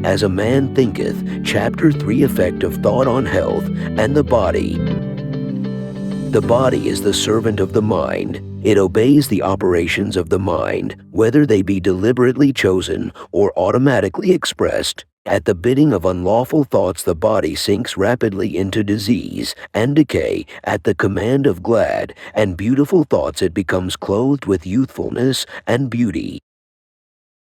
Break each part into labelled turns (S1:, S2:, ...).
S1: As a Man Thinketh, Chapter 3, Effect of Thought on Health and the Body. The body is the servant of the mind. It obeys the operations of the mind, whether they be deliberately chosen or automatically expressed. At the bidding of unlawful thoughts, the body sinks rapidly into disease and decay. At the command of glad and beautiful thoughts, it becomes clothed with youthfulness and beauty.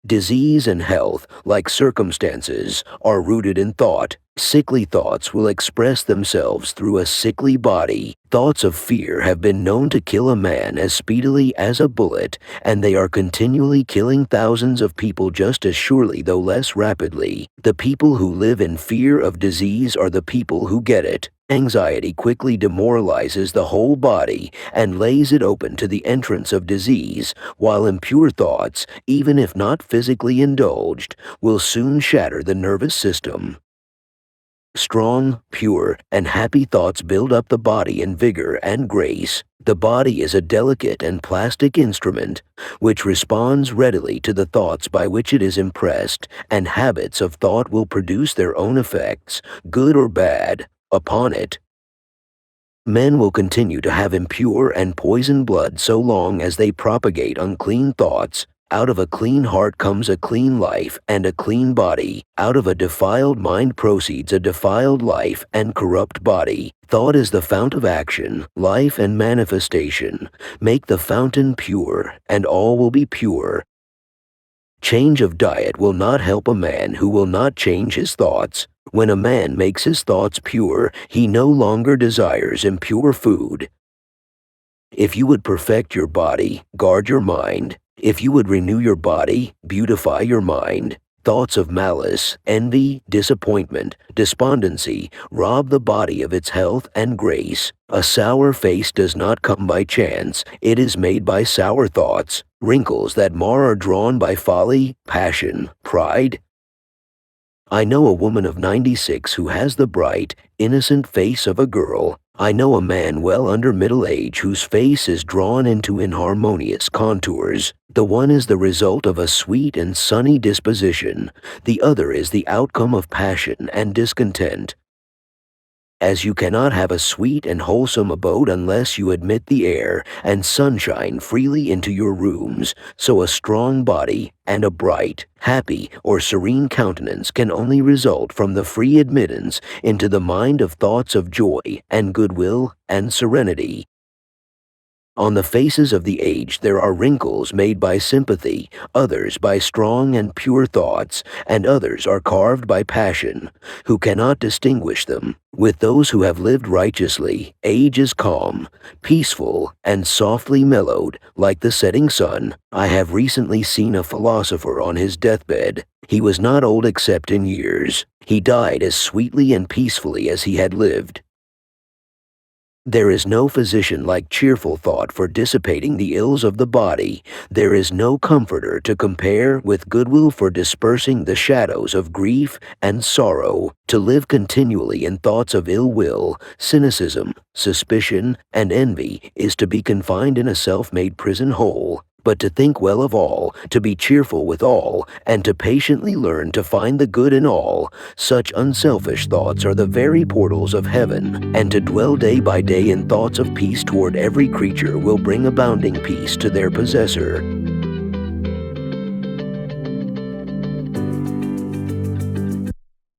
S1: Disease and health, like circumstances, are rooted in thought. Sickly thoughts will express themselves through a sickly body. Thoughts of fear have been known to kill a man as speedily as a bullet, and they are continually killing thousands of people just as surely, though less rapidly. The people who live in fear of disease are the people who get it. Anxiety quickly demoralizes the whole body and lays it open to the entrance of disease, while impure thoughts, even if not physically indulged, will soon shatter the nervous system. Strong, pure, and happy thoughts build up the body in vigor and grace. The body is a delicate and plastic instrument, which responds readily to the thoughts by which it is impressed, and habits of thought will produce their own effects, good or bad, upon it. Men will continue to have impure and poisoned blood so long as they propagate unclean thoughts. Out of a clean heart comes a clean life and a clean body. Out of a defiled mind proceeds a defiled life and corrupt body. Thought is the fount of action, life, and manifestation. Make the fountain pure, and all will be pure. Change of diet will not help a man who will not change his thoughts. When a man makes his thoughts pure, he no longer desires impure food. If you would perfect your body, guard your mind. If you would renew your body, beautify your mind. Thoughts of malice, envy, disappointment, despondency rob the body of its health and grace. A sour face does not come by chance. It is made by sour thoughts. Wrinkles that mar are drawn by folly, passion, pride. I know a woman of 96 who has the bright, innocent face of a girl. I know a man well under middle age whose face is drawn into inharmonious contours. The one is the result of a sweet and sunny disposition. The other is the outcome of passion and discontent. As you cannot have a sweet and wholesome abode unless you admit the air and sunshine freely into your rooms, so a strong body and a bright, happy, or serene countenance can only result from the free admittance into the mind of thoughts of joy and goodwill and serenity. On the faces of the aged there are wrinkles made by sympathy, others by strong and pure thoughts, and others are carved by passion. Who cannot distinguish them? With those who have lived righteously, age is calm, peaceful, and softly mellowed, like the setting sun. I have recently seen a philosopher on his deathbed. He was not old except in years. He died as sweetly and peacefully as he had lived. There is no physician like cheerful thought for dissipating the ills of the body. There is no comforter to compare with goodwill for dispersing the shadows of grief and sorrow. To live continually in thoughts of ill will, cynicism, suspicion, and envy is to be confined in a self-made prison hole. But to think well of all, to be cheerful with all, and to patiently learn to find the good in all, such unselfish thoughts are the very portals of heaven, and to dwell day by day in thoughts of peace toward every creature will bring abounding peace to their possessor.